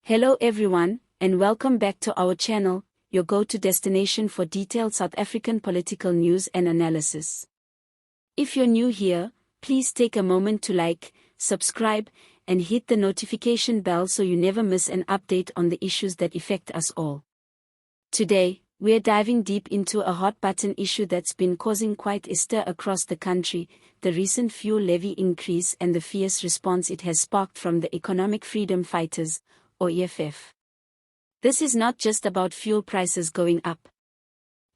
Hello everyone, and welcome back to our channel, your go-to destination for detailed South African political news and analysis. If you're new here, please take a moment to like, subscribe, and hit the notification bell so you never miss an update on the issues that affect us all. Today, we're diving deep into a hot-button issue that's been causing quite a stir across the country, the recent fuel levy increase and the fierce response it has sparked from the economic freedom fighters, or EFF. This is not just about fuel prices going up.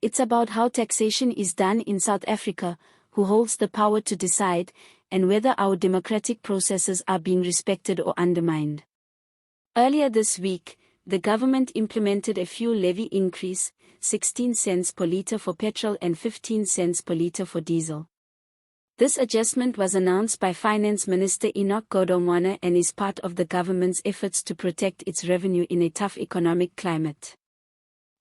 It's about how taxation is done in South Africa, who holds the power to decide, and whether our democratic processes are being respected or undermined. Earlier this week, the government implemented a fuel levy increase, 16 cents per litre for petrol and 15 cents per litre for diesel. This adjustment was announced by Finance Minister Enoch Godongwana and is part of the government's efforts to protect its revenue in a tough economic climate.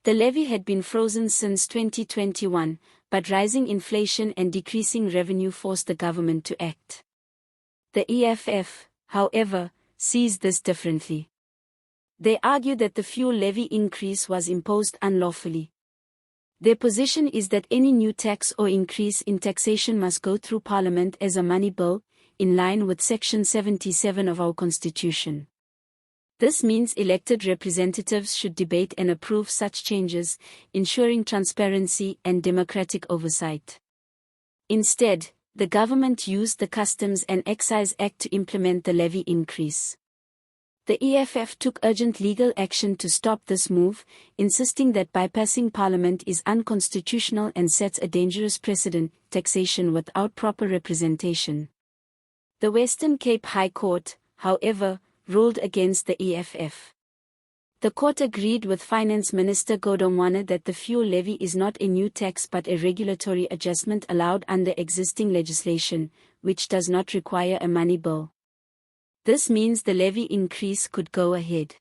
The levy had been frozen since 2021, but rising inflation and decreasing revenue forced the government to act. The EFF, however, sees this differently. They argue that the fuel levy increase was imposed unlawfully. Their position is that any new tax or increase in taxation must go through Parliament as a money bill, in line with Section 77 of our Constitution. This means elected representatives should debate and approve such changes, ensuring transparency and democratic oversight. Instead, the government used the Customs and Excise Act to implement the levy increase. The EFF took urgent legal action to stop this move, insisting that bypassing Parliament is unconstitutional and sets a dangerous precedent: taxation without proper representation. The Western Cape High Court, however, ruled against the EFF. The court agreed with Finance Minister Godongwana that the fuel levy is not a new tax but a regulatory adjustment allowed under existing legislation, which does not require a money bill. This means the levy increase could go ahead.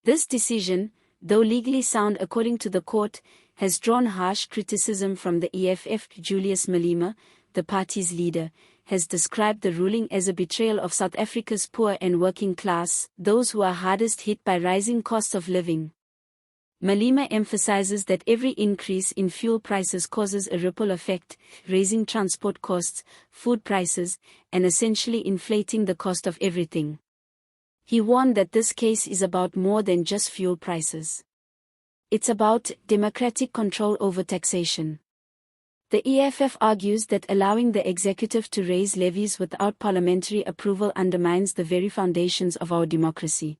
This decision, though legally sound according to the court, has drawn harsh criticism from the EFF. Julius Malema, the party's leader, has described the ruling as a betrayal of South Africa's poor and working class, those who are hardest hit by rising costs of living. Malema emphasizes that every increase in fuel prices causes a ripple effect, raising transport costs, food prices, and essentially inflating the cost of everything. He warned that this case is about more than just fuel prices. It's about democratic control over taxation. The EFF argues that allowing the executive to raise levies without parliamentary approval undermines the very foundations of our democracy.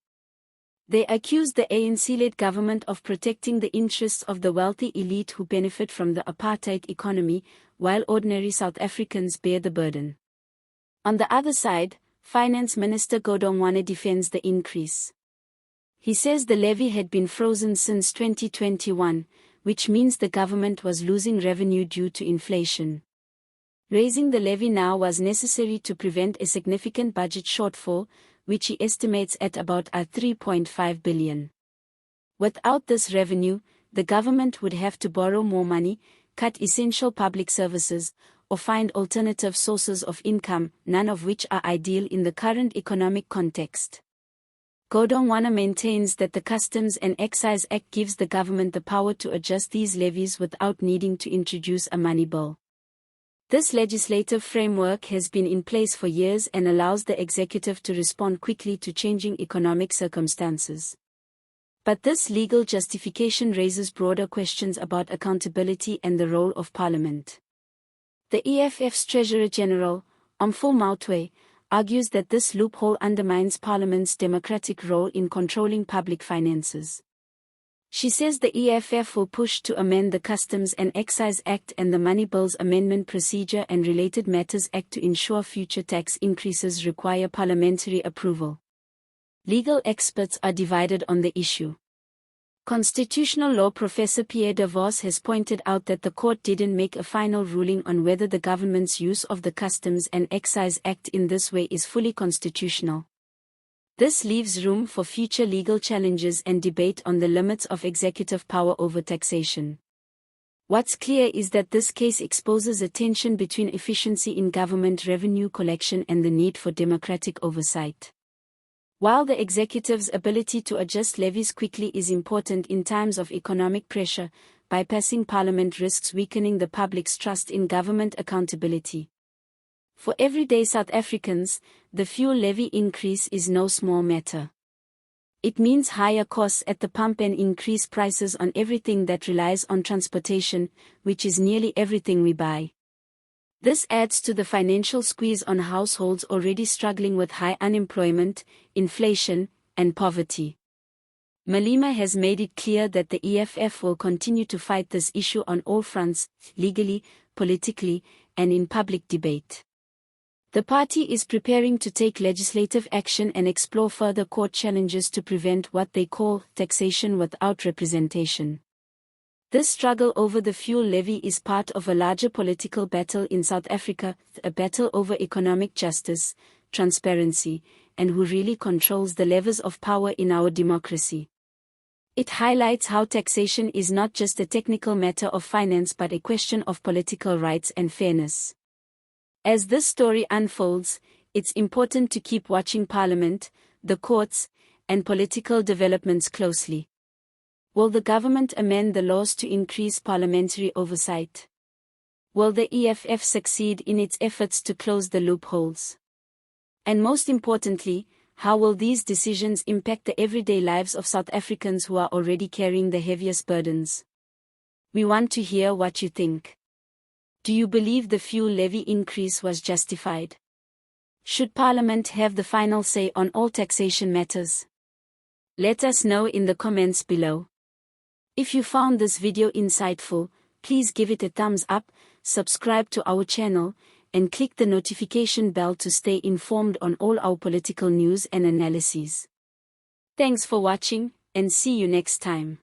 They accuse the ANC-led government of protecting the interests of the wealthy elite who benefit from the apartheid economy, while ordinary South Africans bear the burden. On the other side, Finance Minister Godongwana defends the increase. He says the levy had been frozen since 2021, which means the government was losing revenue due to inflation. Raising the levy now was necessary to prevent a significant budget shortfall, which he estimates at about $3.5 billion. Without this revenue, the government would have to borrow more money, cut essential public services, or find alternative sources of income, none of which are ideal in the current economic context. Godongwana maintains that the Customs and Excise Act gives the government the power to adjust these levies without needing to introduce a money bill. This legislative framework has been in place for years and allows the executive to respond quickly to changing economic circumstances. But this legal justification raises broader questions about accountability and the role of Parliament. The EFF's Treasurer General, Mpho Mautwe, argues that this loophole undermines Parliament's democratic role in controlling public finances. She says the EFF will push to amend the Customs and Excise Act and the Money Bills Amendment Procedure and Related Matters Act to ensure future tax increases require parliamentary approval. Legal experts are divided on the issue. Constitutional law professor Pierre de Vos has pointed out that the court didn't make a final ruling on whether the government's use of the Customs and Excise Act in this way is fully constitutional. This leaves room for future legal challenges and debate on the limits of executive power over taxation. What's clear is that this case exposes a tension between efficiency in government revenue collection and the need for democratic oversight. While the executive's ability to adjust levies quickly is important in times of economic pressure, bypassing Parliament risks weakening the public's trust in government accountability. For everyday South Africans, the fuel levy increase is no small matter. It means higher costs at the pump and increased prices on everything that relies on transportation, which is nearly everything we buy. This adds to the financial squeeze on households already struggling with high unemployment, inflation, and poverty. Malema has made it clear that the EFF will continue to fight this issue on all fronts, legally, politically, and in public debate. The party is preparing to take legislative action and explore further court challenges to prevent what they call taxation without representation. This struggle over the fuel levy is part of a larger political battle in South Africa, a battle over economic justice, transparency, and who really controls the levers of power in our democracy. It highlights how taxation is not just a technical matter of finance but a question of political rights and fairness. As this story unfolds, it's important to keep watching Parliament, the courts, and political developments closely. Will the government amend the laws to increase parliamentary oversight? Will the EFF succeed in its efforts to close the loopholes? And most importantly, how will these decisions impact the everyday lives of South Africans who are already carrying the heaviest burdens? We want to hear what you think. Do you believe the fuel levy increase was justified? Should Parliament have the final say on all taxation matters? Let us know in the comments below. If you found this video insightful, please give it a thumbs up, subscribe to our channel, and click the notification bell to stay informed on all our political news and analyses. Thanks for watching, and see you next time.